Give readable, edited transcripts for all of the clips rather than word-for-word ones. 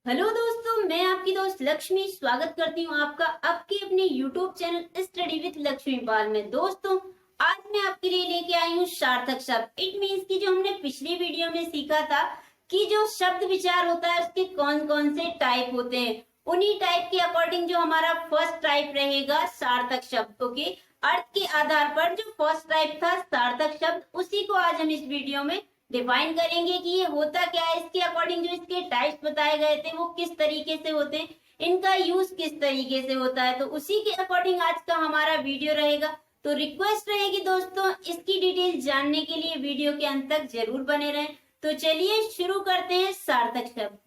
Hello दोस्तों, मैं आपकी दोस्त लक्ष्मी स्वागत करती हूँ आपका आपके अपने YouTube channel study with Lakshmi Pal में। दोस्तों, आज मैं आपके लिए लेके आई हूँ सार्थक शब्द। इट मीन्स कि जो हमने पिछली वीडियो में सीखा था कि जो शब्द विचार होता है उसके कौन कौन से टाइप होते हैं, उन्हीं टाइप के अकॉर्डिंग जो हमारा फर्स्ट टाइप रहेगा सार्थक शब्द। ओके, अर्थ के आधार पर जो फर्स्ट टाइप था सार्थक शब्द, उसी को आज हम इस वीडियो में डिफाइन करेंगे कि ये होता क्या है, इसके अकॉर्डिंग जो इसके टाइप्स बताए गए थे वो किस तरीके से होते हैं, इनका यूज किस तरीके से होता है। तो उसी के अकॉर्डिंग आज का हमारा वीडियो रहेगा। तो रिक्वेस्ट रहेगी दोस्तों, इसकी डिटेल जानने के लिए वीडियो के अंत तक जरूर बने रहें। तो चलिए शुरू करते हैं सार्थक शब्द।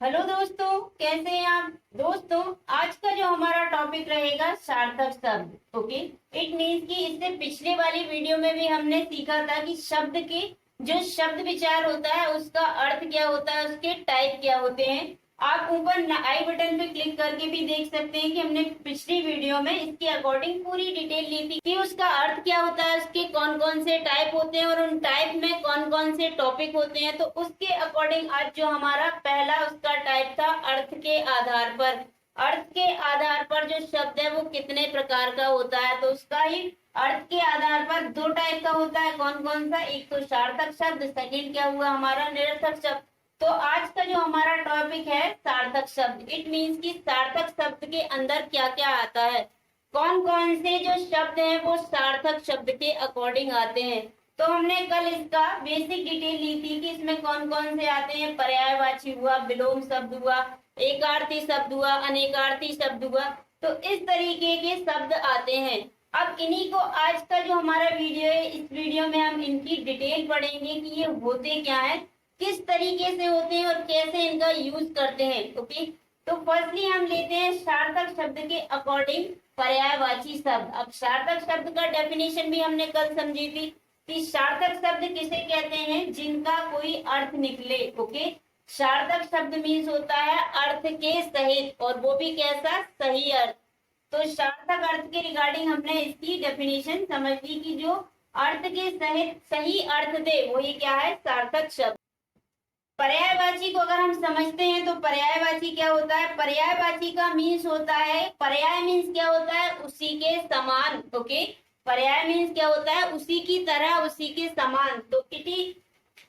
हेलो दोस्तों, कैसे हैं आप। दोस्तों, आज का जो हमारा टॉपिक रहेगा सार्थक शब्द। ओके, इट मीन्स कि इससे पिछले वाली वीडियो में भी हमने सीखा था कि शब्द के जो शब्द विचार होता है उसका अर्थ क्या होता है, उसके टाइप क्या होते हैं। आप ऊपर आई बटन पे क्लिक करके भी देख सकते हैं कि हमने पिछली वीडियो में इसके अकॉर्डिंग पूरी डिटेल ली थी कि उसका अर्थ क्या होता है, उसके कौन कौन से टाइप होते हैं और उन टाइप में कौन कौन से टॉपिक होते हैं। तो उसके अकॉर्डिंग आज जो हमारा पहला उसका टाइप था अर्थ के आधार पर। अर्थ के आधार पर जो शब्द है वो कितने प्रकार का होता है, तो उसका ही अर्थ के आधार पर दो टाइप का होता है। कौन कौन सा, एक तो सार्थक शब्द, सेकंड क्या हुआ हमारा निरर्थक शब्द। तो आज का जो हमारा टॉपिक है सार्थक शब्द। इट मीन्स कि सार्थक शब्द के अंदर क्या क्या आता है, कौन कौन से जो शब्द हैं वो सार्थक शब्द के अकॉर्डिंग आते हैं। तो हमने कल इसका बेसिक डिटेल ली थी कि इसमें कौन कौन से आते हैं। पर्यायवाची हुआ, विलोम शब्द हुआ, एकार्थी शब्द हुआ, अनेकार्थी शब्द हुआ। तो इस तरीके के शब्द आते हैं। अब इन्हीं को आज का जो हमारा वीडियो है, इस वीडियो में हम इनकी डिटेल पढ़ेंगे कि ये होते क्या है, किस तरीके से होते हैं और कैसे इनका यूज करते हैं। ओके, तो फर्स्टली हम लेते हैं सार्थक शब्द के अकॉर्डिंग पर्यायवाची शब्द। अब सार्थक शब्द का डेफिनेशन भी हमने कल समझी थी कि सार्थक शब्द किसे कहते हैं, जिनका कोई अर्थ निकले। ओके, सार्थक शब्द मीन्स होता है अर्थ के सहित, और वो भी कैसा, सही अर्थ। तो सार्थक अर्थ के रिगार्डिंग हमने इसकी डेफिनेशन समझ ली कि जो अर्थ के सहित सही अर्थ दे वही क्या है, सार्थक शब्द। पर्यायवाची को अगर हम समझते हैं तो पर्यायवाची क्या होता है, पर्यायवाची का मीन्स होता है, पर्याय मीन्स क्या होता है, उसी के समान। ओके, पर्याय मीन्स क्या होता है, उसी की तरह, उसी के समान।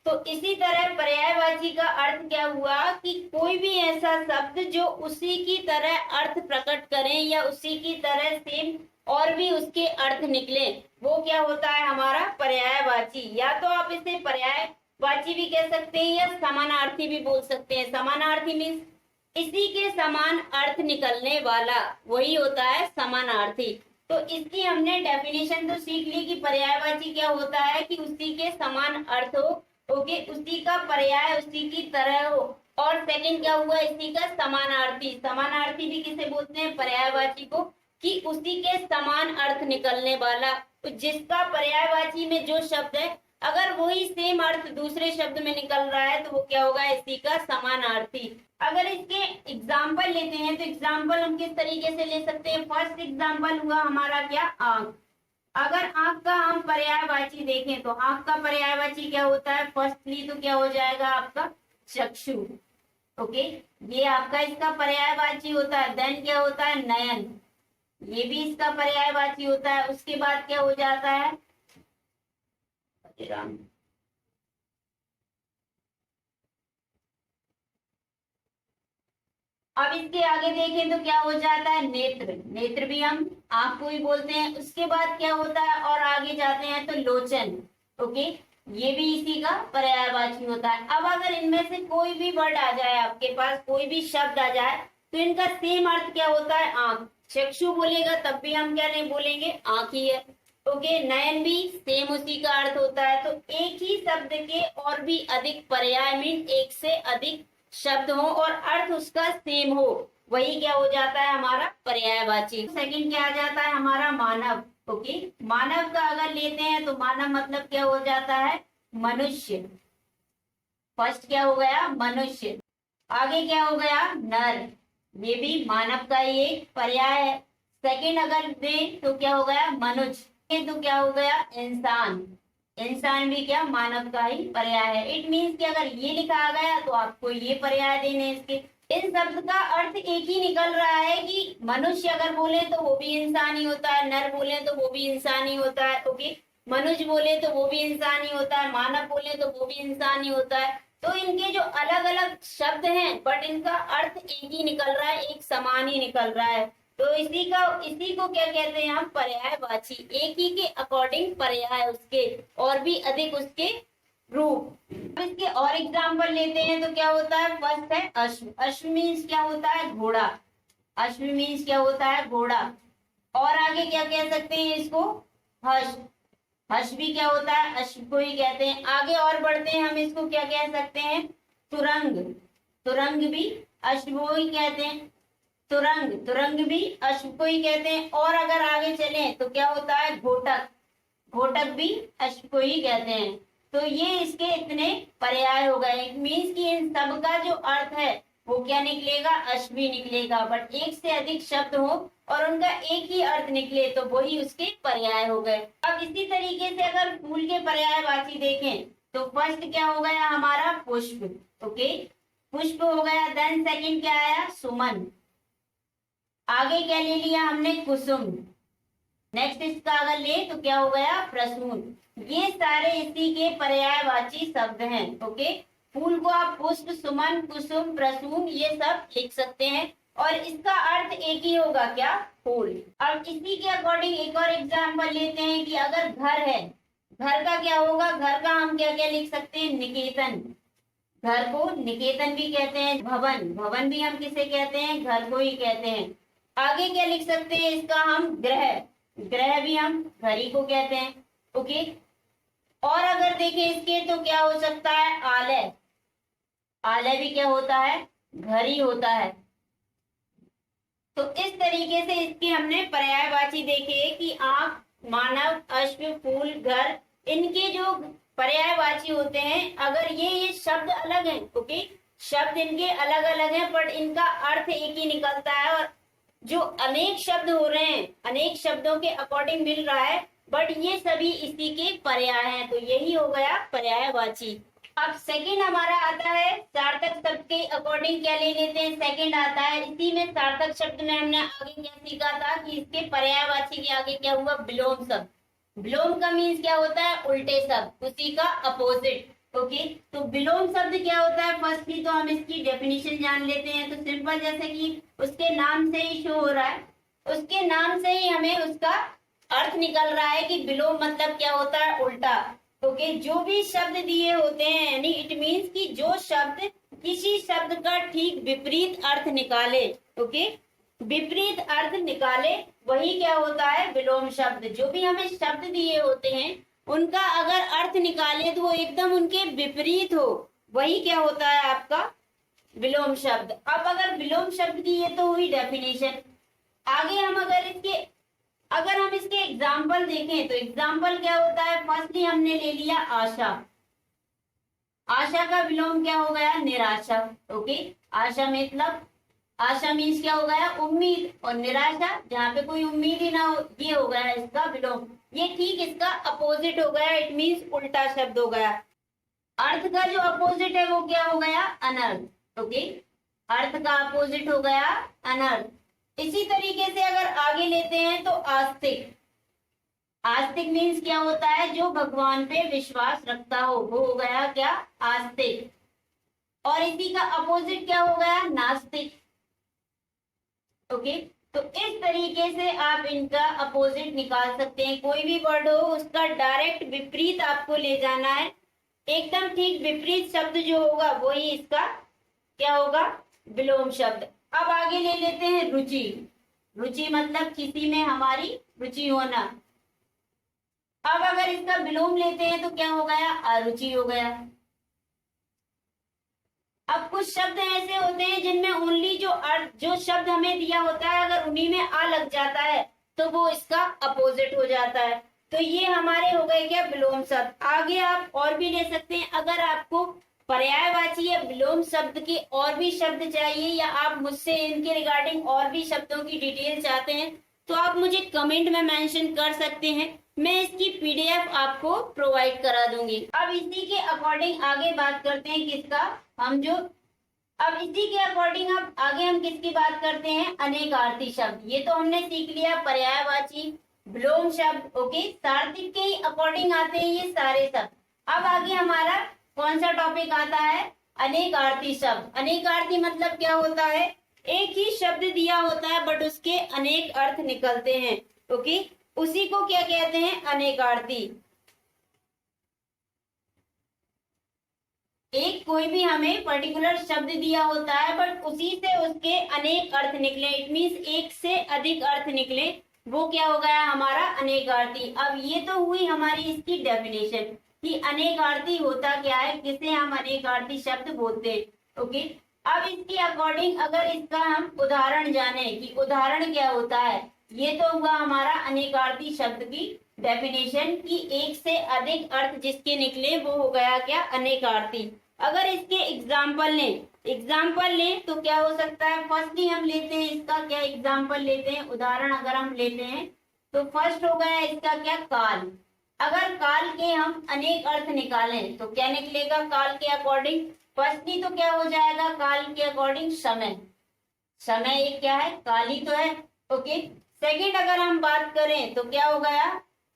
तो इसी तरह पर्यायवाची का अर्थ क्या हुआ कि कोई भी ऐसा शब्द जो उसी की तरह अर्थ प्रकट करें या उसी की तरह सेम और भी उसके अर्थ निकले, वो क्या होता है हमारा पर्यायवाची। या तो आप इसे पर्यायवाची भी कह सकते हैं या समानार्थी भी बोल सकते हैं। समानार्थी मीन्स इसी के समान अर्थ निकलने वाला, वही होता है समानार्थी। तो इसकी हमने डेफिनेशन तो सीख ली कि पर्यायवाची क्या होता है कि उसी के समान अर्थ हो। ओके, उसी का पर्याय उसी की तरह हो। और सेकंड क्या हुआ, इसी का समानार्थी। समानार्थी भी किसे बोलते हैं, पर्यायवाची को, कि उसी के समान अर्थ निकलने वाला। तो जिसका पर्यायवाची में जो शब्द है अगर वही सेम अर्थ दूसरे शब्द में निकल रहा है तो वो क्या होगा, इसी का समानार्थी। अगर इसके एग्जाम्पल लेते हैं तो एग्जाम्पल हम किस तरीके से ले सकते हैं। फर्स्ट एग्जाम्पल हुआ हमारा क्या, आंख। अगर आंख का हम पर्यायवाची देखें तो आंख का पर्यायवाची क्या होता है, फर्स्टली तो क्या हो जाएगा आपका चक्षु। ओके, ये आपका इसका पर्यायवाची होता है। देन क्या होता है, नयन, ये भी इसका पर्यायवाची होता है। उसके बाद क्या हो जाता है, अब इसके आगे देखें तो क्या हो जाता है, नेत्र। नेत्र भी हम आंख को ही बोलते हैं। उसके बाद क्या होता है, और आगे जाते हैं तो लोचन। ओके, ये भी इसी का पर्यायवाची होता है। अब अगर इनमें से कोई भी वर्ड आ जाए, आपके पास कोई भी शब्द आ जाए, तो इनका सेम अर्थ क्या होता है, आंख। चक्षु बोलेगा तब भी हम क्या नहीं बोलेंगे, आंख ही है। ओके, नयन भी सेम उसी का अर्थ होता है। तो एक ही शब्द के और भी अधिक पर्याय मीन एक से अधिक शब्द हो और अर्थ उसका सेम हो, वही क्या हो जाता है हमारा पर्यायवाची। सेकंड क्या आ जाता है हमारा मानव। ओके, मानव का अगर लेते हैं तो मानव मतलब क्या हो जाता है, मनुष्य। फर्स्ट क्या हो गया, मनुष्य। आगे क्या हो गया, नर। ये भी मानव का ही एक पर्याय है। सेकंड अगर दें तो क्या हो गया मनुष्य, तो क्या हो गया इंसान। इंसान भी क्या मानव का ही पर्याय है। इट मीन्स कि अगर ये लिखा आ गया तो आपको ये पर्याय देने इसके। इस शब्द का अर्थ एक ही निकल रहा है कि मनुष्य अगर बोले तो वो भी इंसान ही होता है, नर बोले तो वो भी इंसान ही होता है। ओके, मनुष्य बोले तो वो भी इंसान ही होता है, मानव बोले तो वो भी इंसान ही होता है। तो इनके जो अलग अलग शब्द हैं बट इनका अर्थ एक ही निकल रहा है, एक समान ही निकल रहा है। तो इसी को क्या कहते हैं हम, पर्यायवाची। एक ही के अकॉर्डिंग पर्याय उसके और भी अधिक उसके रूप। अब इसके और एग्जाम्पल लेते हैं तो क्या होता है, फर्स्ट है अश्व। अश्व मीन्स क्या होता है, घोड़ा। अश्व मीन्स क्या होता है, घोड़ा। और आगे क्या कह सकते हैं इसको, हर्ष। हर्ष भी क्या होता है, अश्व को ही कहते हैं। आगे और बढ़ते हैं, हम इसको क्या कह सकते हैं, तुरंग। तुरंग भी अश्व को ही कहते हैं। तुरंग, तुरंग भी अश्व को ही कहते हैं। और अगर आगे चलें तो क्या होता है, घोटक। घोटक भी अश्व को ही कहते हैं। तो ये इसके इतने पर्याय हो गए। मीन्स कि इन सब का जो अर्थ है वो क्या निकलेगा, अश्वी निकलेगा। बट एक से अधिक शब्द हो और उनका एक ही अर्थ निकले तो वही उसके पर्याय हो गए। अब इसी तरीके से अगर फूल के पर्यायवाची देखें तो फर्स्ट क्या हो गया हमारा, पुष्प। ओके, पुष्प हो गया। देन सेकंड क्या आया, सुमन। आगे क्या ले लिया हमने, कुसुम। नेक्स्ट इसका अगर ले तो क्या हो गया, प्रसून। ये सारे इसी के पर्यायवाची शब्द हैं। ओके, फूल को आप पुष्प, सुमन, कुसुम, प्रसून ये सब लिख सकते हैं और इसका अर्थ एक ही होगा, क्या, फूल। अब इसी के अकॉर्डिंग एक और एग्जाम्पल लेते हैं कि अगर घर है, घर का क्या होगा, घर का हम क्या क्या लिख सकते हैं, निकेतन। घर को निकेतन भी कहते हैं। भवन, भवन भी हम किसे कहते हैं, घर को ही कहते हैं। आगे क्या लिख सकते हैं इसका हम, ग्रह। ग्रह भी हम घर ही को कहते हैं। ओके, और अगर देखें इसके तो क्या हो सकता है, आलय। आलय भी क्या होता है, घर ही होता है। तो इस तरीके से इसके हमने पर्यायवाची देखे कि आंख, मानव, अश्व, फूल, घर, इनके जो पर्यायवाची होते हैं, अगर ये शब्द अलग हैं, ओके, शब्द इनके अलग अलग हैं पर इनका अर्थ एक ही निकलता है। और जो अनेक शब्द हो रहे हैं, अनेक शब्दों के अकॉर्डिंग मिल रहा है बट ये सभी इसी के पर्याय हैं। तो यही हो गया पर्यायवाची। अब सेकंड हमारा आता है सार्थक शब्द के अकॉर्डिंग क्या ले लेते हैं, सेकंड आता है। इसी में सार्थक शब्द में हमने आगे क्या सीखा था कि इसके पर्यायवाची के आगे क्या हुआ, विलोम शब्द। विलोम का मीन्स क्या होता है, उल्टे शब्द, उसी का अपोजिट। ओके, तो विलोम शब्द क्या होता है, फर्स्टली तो हम इसकी डेफिनेशन जान लेते हैं। तो सिंपल, जैसे कि उसके नाम से ही शो हो रहा है, उसके नाम से ही हमें उसका अर्थ निकल रहा है कि विलोम मतलब क्या होता है, उल्टा। ओके, जो भी शब्द दिए होते हैं, यानी इट मीन्स कि जो शब्द किसी शब्द का ठीक विपरीत अर्थ निकाले, ओके, विपरीत अर्थ निकाले, वही क्या होता है, विलोम शब्द। जो भी हमें शब्द दिए होते हैं उनका अगर अर्थ निकाले तो वो एकदम उनके विपरीत हो, वही क्या होता है आपका विलोम शब्द। अब अगर विलोम शब्द की ये तो हुई डेफिनेशन। आगे हम अगर हम इसके एग्जाम्पल देखें तो एग्जाम्पल क्या होता है, फर्स्टली हमने ले लिया आशा। आशा का विलोम क्या हो गया, निराशा। ओके, आशा मतलब, आशा मीन्स क्या हो गया, उम्मीद, और निराशा जहाँ पे कोई उम्मीद ही ना हो, ये हो गया इसका विलोम। ये ठीक इसका अपोजिट हो गया, इट मीन्स उल्टा शब्द हो गया। अर्थ का जो अपोजिट है वो क्या हो गया, अनर्थ। ओके, अर्थ का अपोजिट हो गया अनर्थ। इसी तरीके से अगर आगे लेते हैं तो आस्तिक। आस्तिक मीन्स क्या होता है, जो भगवान पे विश्वास रखता हो, वो हो गया क्या, आस्तिक। और इसी का अपोजिट क्या हो गया, नास्तिक। ओके, तो इस तरीके से आप इनका अपोजिट निकाल सकते हैं। कोई भी वर्ड हो उसका डायरेक्ट विपरीत आपको ले जाना है, एकदम ठीक विपरीत शब्द जो होगा वही इसका क्या होगा, विलोम शब्द। अब आगे ले लेते हैं रुचि। रुचि मतलब किसी में हमारी रुचि होना। अब अगर इसका विलोम लेते हैं तो क्या हो गया, अरुचि हो गया। अब कुछ शब्द ऐसे होते हैं जिनमें ओनली जो शब्द हमें दिया होता है, अगर उन्हीं में आ लग जाता है तो वो इसका अपोजिट हो जाता है। तो ये हमारे हो गए क्या, विलोम शब्द। आगे आप और भी ले सकते हैं। अगर आपको पर्यायवाची या विलोम शब्द के और भी शब्द चाहिए, या आप मुझसे इनके रिगार्डिंग और भी शब्दों की डिटेल चाहते हैं, तो आप मुझे कमेंट में मेंशन कर सकते हैं। मैं इसकी पीडीएफ आपको प्रोवाइड करा दूंगी। अब इसी के अकॉर्डिंग आगे बात करते हैं किसका, अब इसी के अकॉर्डिंग अब आगे हम किसकी बात करते हैं, अनेकार्थी शब्द। ये तो हमने सीख लिया पर्यायवाची, विलोम शब्द, ओके। सार्थिक के अकॉर्डिंग आते हैं ये सारे शब्द। अब आगे हमारा कौन सा टॉपिक आता है, अनेकार्थी शब्द। अनेकार्थी मतलब क्या होता है, एक ही शब्द दिया होता है बट उसके अनेक अर्थ निकलते हैं, ओके। उसी को क्या कहते हैं, अनेकार्थी। एक कोई भी हमें पर्टिकुलर शब्द दिया होता है बट उसी से उसके अनेक अर्थ निकले, इट मीन्स एक से अधिक अर्थ निकले, वो क्या हो गया हमारा अनेकार्थी। अब ये तो हुई हमारी इसकी डेफिनेशन कि अनेकार्थी होता क्या है, किसे हम अनेकार्थी शब्द बोलते हैं, ओके। अब इसके अकॉर्डिंग अगर इसका हम उदाहरण जाने कि उदाहरण क्या होता है, ये तो हुआ हमारा अनेकार्थी शब्द की डेफिनेशन कि एक से अधिक अर्थ जिसके निकले वो हो गया क्या, अनेकार्थी। अगर इसके एग्जाम्पल लें तो क्या हो सकता है, फर्स्टली हम लेते हैं इसका क्या एग्जाम्पल लेते हैं, उदाहरण अगर हम लेते हैं तो फर्स्ट हो गया इसका क्या, काल। अगर काल के हम अनेक अर्थ निकालें तो क्या निकलेगा काल के अकॉर्डिंग, फर्स्टली तो क्या हो जाएगा काल के अकॉर्डिंग, समय। समय एक क्या है, काल ही तो है, ओके। सेकंड अगर हम बात करें तो क्या हो गया,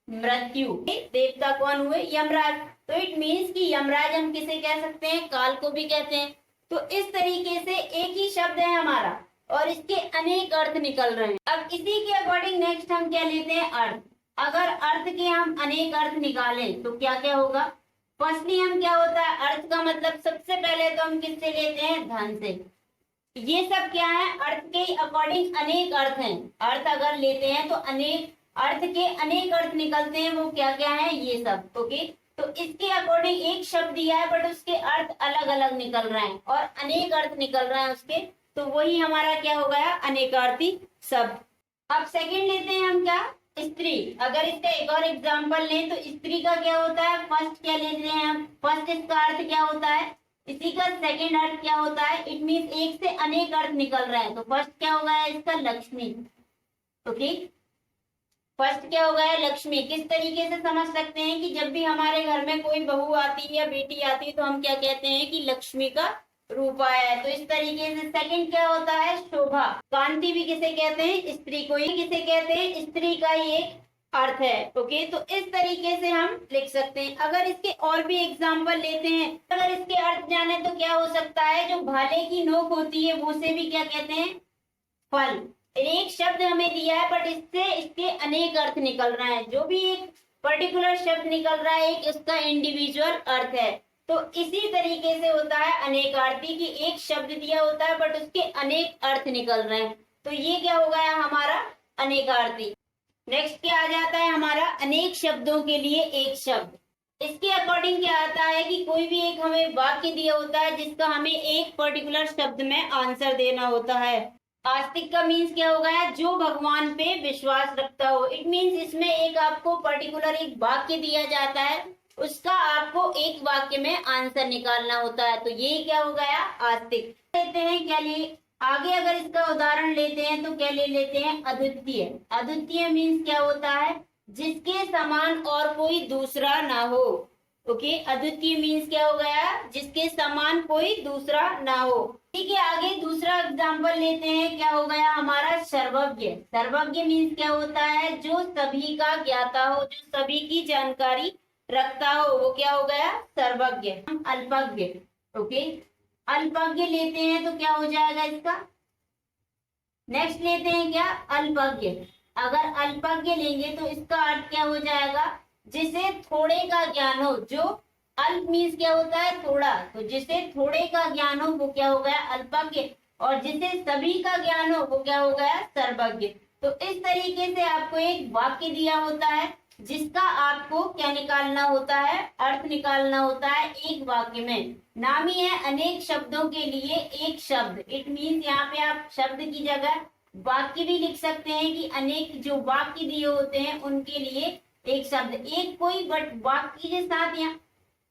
मृत्यु। देवता कौन हुए, यमराज। तो इट मीन्स कि यमराज हम किसे कह सकते हैं, काल को भी कहते हैं। तो इस तरीके से एक ही शब्द है हमारा और इसके अनेक अर्थ निकल रहे हैं। अब इसी के अकॉर्डिंग नेक्स्ट हम क्या लेते हैं, अर्थ। अगर अर्थ के हम अनेक अर्थ निकालें तो क्या क्या होगा, फर्स्टली हम क्या होता है, अर्थ का मतलब सबसे पहले तो हम किससे लेते हैं, धन से। ये सब क्या है, अर्थ के अकॉर्डिंग अनेक अर्थ हैं। अर्थ अगर लेते हैं तो अनेक अर्थ के अनेक अर्थ निकलते हैं, वो क्या क्या है, ये सब, ओके। तो इसके अकॉर्डिंग एक शब्द दिया है बट उसके अर्थ अलग अलग निकल रहे हैं और अनेक अर्थ निकल रहे हैं उसके, तो वही हमारा क्या हो गया, अनेकार्थी शब्द। अब सेकंड लेते हैं हम क्या, स्त्री। अगर इसका एक और एग्जाम्पल लें तो स्त्री का क्या होता है, फर्स्ट क्या लेते हैं हम, फर्स्ट इसका अर्थ क्या होता है, इसी का सेकंड अर्थ क्या होता है, इट मीन्स एक से अनेक अर्थ निकल रहे हैं। तो फर्स्ट क्या हो गया इसका, लक्ष्मी, ओके। फर्स्ट क्या हो गया, लक्ष्मी। किस तरीके से समझ सकते हैं कि जब भी हमारे घर में कोई बहू आती है या बेटी आती है तो हम क्या कहते हैं कि लक्ष्मी का रूप आया है। तो इस तरीके से सेकंड क्या होता है, शोभा। कांति भी किसे कहते हैं, स्त्री को ही किसे कहते हैं, स्त्री का ही एक अर्थ है, ओके। तो इस तरीके से हम लिख सकते हैं। अगर इसके और भी एग्जाम्पल लेते हैं, अगर इसके अर्थ जाने तो क्या हो सकता है, जो भाले की नोक होती है वो से भी क्या कहते हैं, फल। एक शब्द हमें दिया है बट इससे इसके अनेक अर्थ निकल रहे हैं। जो भी एक पर्टिकुलर शब्द निकल रहा है एक इसका इंडिविजुअल अर्थ है। तो इसी तरीके से होता है अनेकार्थी की, एक शब्द दिया होता है बट उसके अनेक अर्थ निकल रहे हैं। तो ये क्या हो गया हमारा अनेकार्थी। नेक्स्ट क्या आ जाता है हमारा, अनेक शब्दों के लिए एक शब्द। इसके अकॉर्डिंग क्या आता है कि कोई भी एक हमें वाक्य दिया होता है जिसका हमें एक पर्टिकुलर शब्द में आंसर देना होता है। आस्तिक का मीन्स क्या हो गया, जो भगवान पे विश्वास रखता हो। इट मीन्स इसमें एक आपको पर्टिकुलर एक वाक्य दिया जाता है, उसका आपको एक वाक्य में आंसर निकालना होता है। तो ये क्या हो गया आस्तिक। लेते हैं क्या लिए आगे, अगर इसका उदाहरण लेते हैं तो क्या ले लेते हैं, अद्वितीय। अद्वितीय मीन्स क्या होता है, जिसके समान और कोई दूसरा ना हो, ओके। अद्वितीय मीन्स क्या हो गया, जिसके समान कोई दूसरा ना हो। ठीक है, आगे दूसरा एग्जाम्पल लेते हैं, क्या हो गया हमारा, सर्वज्ञ। सर्वज्ञ मीन्स क्या होता है, जो सभी का ज्ञाता हो, जो सभी की जानकारी रखता हो, वो क्या हो गया सर्वज्ञ। अल्पज्ञ, ओके। अल्पज्ञ लेते हैं तो क्या हो जाएगा इसका, नेक्स्ट लेते हैं क्या, अल्पज्ञ। अगर अल्पज्ञ लेंगे तो इसका अर्थ क्या हो जाएगा, जिसे थोड़े का ज्ञान हो। जो अल्प मीन्स क्या होता है, थोड़ा, तो जिसे थोड़े का ज्ञान हो वो क्या हो गया अल्पज्ञ, और जिसे सभी का ज्ञान हो वो क्या हो गया सर्वज्ञ। तो इस तरीके से आपको एक वाक्य दिया होता है जिसका आपको क्या निकालना होता है, अर्थ निकालना होता है एक वाक्य में। नाम ही है अनेक शब्दों के लिए एक शब्द। इट मीन्स यहाँ पे आप शब्द की जगह वाक्य भी लिख सकते हैं कि अनेक जो वाक्य दिए होते हैं उनके लिए एक शब्द। एक कोई बट वाक्य के साथ यहाँ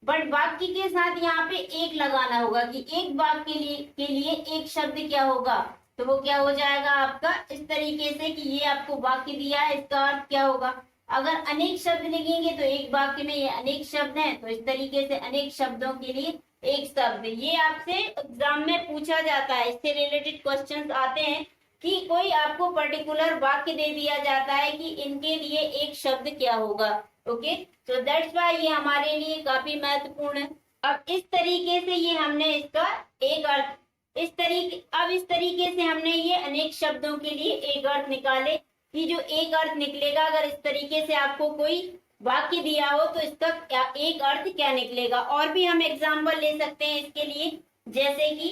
बट वाक्य के साथ यहाँ पे एक लगाना होगा कि एक वाक्य के लिए एक शब्द क्या होगा, तो वो क्या हो जाएगा आपका इस तरीके से कि ये आपको वाक्य दिया है, इसका अर्थ क्या होगा। अगर अनेक शब्द लिखेंगे तो एक वाक्य में ये अनेक शब्द हैं, तो इस तरीके से अनेक शब्दों के लिए एक शब्द। ये आपसे एग्जाम में पूछा जाता है, इससे रिलेटेड क्वेश्चंस आते हैं कि कोई आपको पर्टिकुलर वाक्य दे दिया जाता है कि इनके लिए एक शब्द क्या होगा। ओके, तो दैट्स व्हाई ये हमारे लिए काफी महत्वपूर्ण है। अब इस तरीके से ये हमने इसका एक अर्थ इस तरीके से हमने ये अनेक शब्दों के लिए एक अर्थ निकाले कि जो एक अर्थ निकलेगा, अगर इस तरीके से आपको कोई वाक्य दिया हो तो इसका क्या एक अर्थ क्या निकलेगा। और भी हम एग्जाम्पल ले सकते हैं इसके लिए, जैसे कि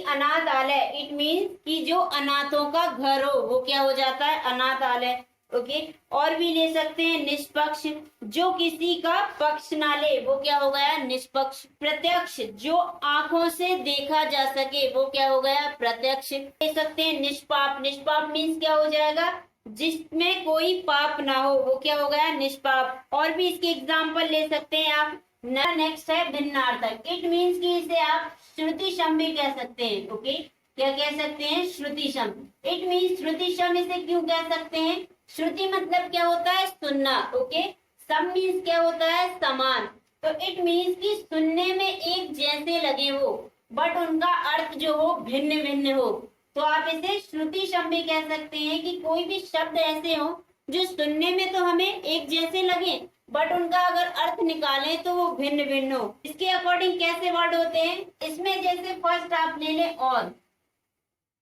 अनाथालय, इट मीन्स कि जो अनाथों का घर हो वो क्या हो जाता है, अनाथालय। ओके, और भी ले सकते हैं निष्पक्ष, जो किसी का पक्ष ना ले वो क्या हो गया, निष्पक्ष। प्रत्यक्ष, जो आंखों से देखा जा सके वो क्या हो गया, प्रत्यक्ष। ले सकते हैं निष्पाप, निष्पाप मीन्स क्या हो जाएगा, जिसमें कोई पाप ना हो वो क्या हो गया, निष्पाप। और भी इसके एग्जाम्पल ले सकते हैं आप। नेक्स्ट है भिन्नार्थक, इट मीन्स कि इसे आप श्रुतिशम भी कह सकते हैं। ओके, क्या कह सकते हैं, श्रुतिशम। इट मीन्स श्रुतिशम इसे क्यों कह सकते हैं, श्रुति मतलब क्या होता है, सुनना। ओके, सम मीन्स क्या होता है, समान। तो इट मीन्स कि सुनने में एक जैसे लगे हो बट उनका अर्थ जो हो भिन्न भिन्न हो, तो आप इसे श्रुतिशम भी कह सकते हैं कि कोई भी शब्द ऐसे हो जो सुनने में तो हमें एक जैसे लगे बट उनका अगर अर्थ निकालें तो वो भिन्न भिन्न हो। इसके अकॉर्डिंग कैसे वर्ड होते हैं, इसमें जैसे फर्स्ट आप ले लें और,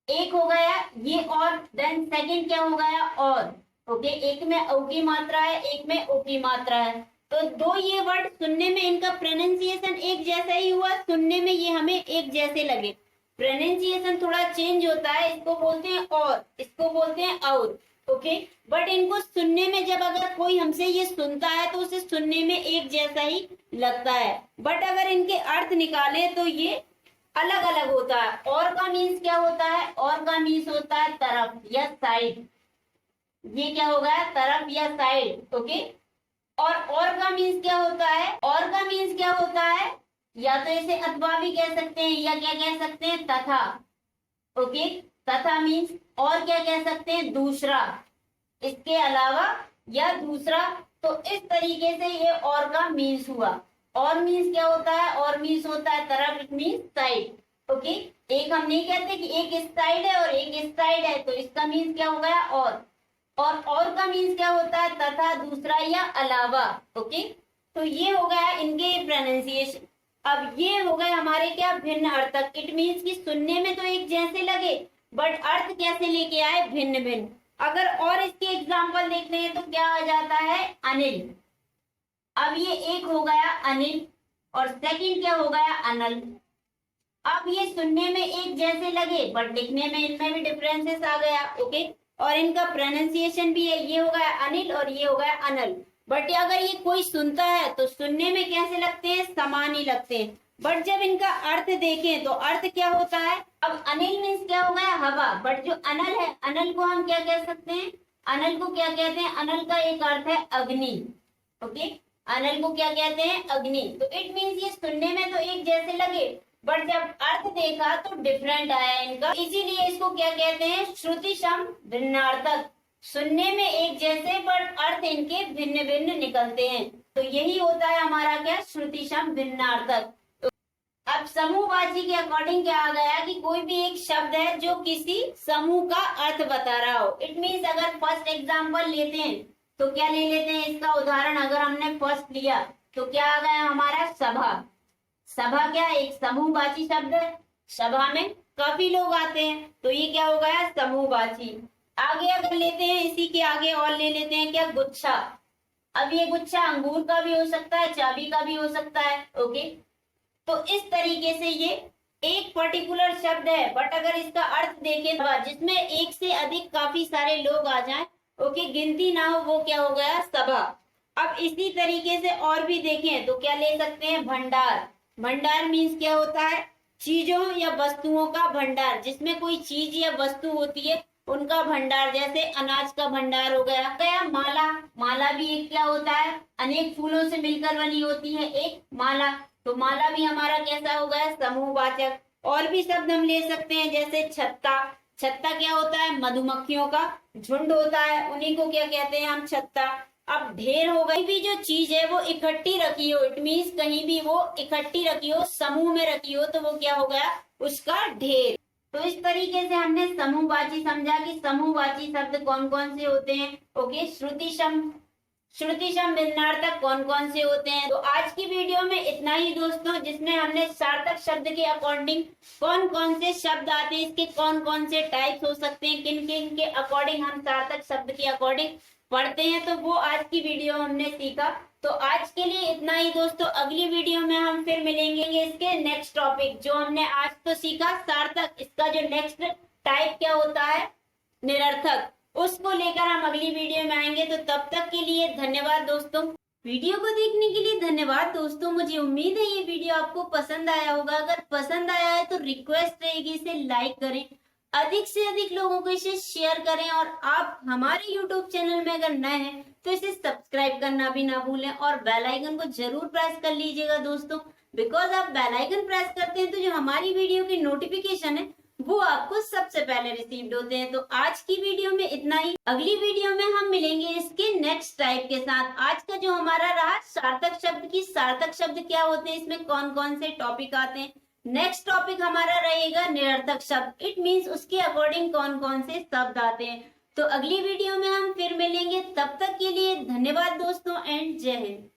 एक हो गया ये और, देन सेकंड क्या हो गया, और। ओके, एक में औ की मात्रा है, एक में ओ की मात्रा है, तो दो ये वर्ड सुनने में इनका प्रोनाउंसिएशन एक जैसा ही हुआ, सुनने में ये हमें एक जैसे लगे। प्रोनाउंसिएशन थोड़ा चेंज होता है, इसको बोलते हैं और, इसको बोलते हैं और। ओके, बट इनको सुनने में जब अगर कोई हमसे ये सुनता है तो उसे सुनने में एक जैसा ही लगता है, बट अगर इनके अर्थ निकाले तो ये अलग अलग होता है। और का मीन्स क्या होता है, और का मीन्स होता है तरफ या साइड, ये क्या होगा, तरफ या साइड। ओके, और का मीन्स क्या होता है, और का मीन्स क्या होता है, या तो इसे अथवा भी कह सकते हैं या क्या कह सकते हैं, तथा। ओके, तथा मीन्स और क्या कह सकते हैं, दूसरा, इसके अलावा या दूसरा। तो इस तरीके से ये और का मीन्स हुआ। और मीन्स क्या होता है, और मीन्स होता है तरफ, इट मीन्स साइड। ओके, एक हम नहीं कहते कि एक इस साइड है और एक इस साइड है, तो इसका मीन्स क्या हो गया, और का मीन्स क्या होता है, तथा, दूसरा या अलावा। ओके, तो ये हो गया इनके प्रोनाउंसिएशन। अब ये हो गए हमारे क्या, भिन्न अर्थक। इट मीन्स कि सुनने में तो एक जैसे लगे बट अर्थ कैसे लेके आए, भिन्न भिन्न। अगर और इसके एग्जाम्पल देखते हैं तो क्या आ जाता है, अनिल। अब ये एक हो गया अनिल और सेकंड क्या हो गया, अनल। अब ये सुनने में एक जैसे लगे बट लिखने में इनमें भी डिफरेंसेस आ गया। ओके, और इनका प्रोनाउंसिएशन भी है, ये हो गया अनिल और ये हो गया अनल। बट अगर ये कोई सुनता है तो सुनने में कैसे लगते हैं, समान ही लगते हैं, बट जब इनका अर्थ देखें तो अर्थ क्या होता है। अब अनिल मीन्स क्या हो गया, हवा, बट जो अनल है, अनल को हम क्या कह सकते हैं, अनल को क्या कहते हैं, अनल का एक अर्थ है अग्नि। ओके, अनल को क्या कहते हैं, अग्नि। तो इट मीन्स ये सुनने में तो एक जैसे लगे बट जब अर्थ देखा तो डिफरेंट आया इनका, इसीलिए इसको क्या कहते हैं, श्रुतिशम भिन्नार्थक। सुनने में एक जैसे बट अर्थ इनके भिन्न भिन्न निकलते हैं, तो यही होता है हमारा क्या, श्रुतिशम भिन्नार्थक। तो अब समूहवाची के अकॉर्डिंग क्या आ गया कि कोई भी एक शब्द है जो किसी समूह का अर्थ बता रहा हो। इट मीन्स अगर फर्स्ट एग्जाम्पल लेते हैं तो क्या ले लेते हैं, इसका उदाहरण अगर हमने फर्स्ट लिया तो क्या आ गया हमारा, सभा। सभा क्या, एक समूहवाची शब्द है, सभा में काफी लोग आते हैं, तो ये क्या हो गया, समूहवाची। आगे अगर लेते हैं, इसी के आगे और ले लेते हैं क्या, गुच्छा। अब ये गुच्छा अंगूर का भी हो सकता है, चाबी का भी हो सकता है। ओके, तो इस तरीके से ये एक पर्टिकुलर शब्द है बट अगर इसका अर्थ देखें जिसमें एक से अधिक काफी सारे लोग आ जाएं, ओके, गिनती ना हो, वो क्या हो गया, सभा। अब इसी तरीके से और भी देखें तो क्या ले सकते हैं, भंडार। भंडार मीन्स क्या होता है, चीजों या वस्तुओं का भंडार, जिसमें कोई चीज या वस्तु होती है उनका भंडार, जैसे अनाज का भंडार हो गया माला। माला भी एक क्या होता है, अनेक फूलों से मिलकर बनी होती है एक माला। तो माला भी हमारा कैसा हो गया, समूहवाचक। और भी शब्द हम ले सकते हैं, जैसे छत्ता। छत्ता क्या होता है, मधुमक्खियों का झुंड होता है, उन्हीं को क्या कहते हैं हम, छत्ता। अब ढेर हो गई भी जो चीज है वो इकट्ठी रखी हो, इट मीन्स कहीं भी वो इकट्ठी रखी हो, समूह में रखी हो, तो वो क्या हो गया, उसका ढेर। तो इस तरीके से हमने समूहवाची समझा कि समूहवाची शब्द कौन कौन से होते हैं। ओके, श्रुति सम भिन्नार्थक कौन कौन से होते हैं। तो आज की वीडियो में इतना ही दोस्तों, जिसमें हमने सार्थक शब्द के अकॉर्डिंग कौन कौन से शब्द आते हैं, इसके कौन कौन से टाइप्स हो सकते हैं, किन किन के अकॉर्डिंग हम सार्थक शब्द के अकॉर्डिंग पढ़ते हैं, तो वो आज की वीडियो हमने सीखा। तो आज के लिए इतना ही दोस्तों, अगली वीडियो में हम फिर मिलेंगे इसके नेक्स्ट टॉपिक, जो हमने आज तो सीखा सार्थक, इसका जो नेक्स्ट टाइप क्या होता है, निरर्थक, उसको लेकर हम अगली वीडियो में आएंगे। तो तब तक के लिए धन्यवाद दोस्तों। वीडियो को देखने के लिए धन्यवाद दोस्तों। मुझे उम्मीद है ये वीडियो आपको पसंद आया होगा। अगर पसंद आया है तो रिक्वेस्ट रहेगी इसे लाइक करें, अधिक से अधिक लोगों को इसे शेयर करें, और आप हमारे YouTube चैनल में अगर नए हैं तो इसे सब्सक्राइब करना भी ना भूलें, और बेल आइकन को जरूर प्रेस कर लीजिएगा दोस्तों। बिकॉज आप बेल आइकन प्रेस करते हैं तो जो हमारी वीडियो की नोटिफिकेशन है वो आपको सबसे पहले रिसीव्ड होते हैं। तो आज की वीडियो में इतना ही, अगली वीडियो में हम मिलेंगे इसके नेक्स्ट टाइप के साथ। आज का जो हमारा रहा सार्थक शब्द की, सार्थक शब्द क्या होते हैं, इसमें कौन कौन से टॉपिक आते हैं। नेक्स्ट टॉपिक हमारा रहेगा निरर्थक शब्द, इट मीन्स उसके अकॉर्डिंग कौन कौन से शब्द आते हैं। तो अगली वीडियो में हम फिर मिलेंगे, तब तक के लिए धन्यवाद दोस्तों एंड जय हिंद।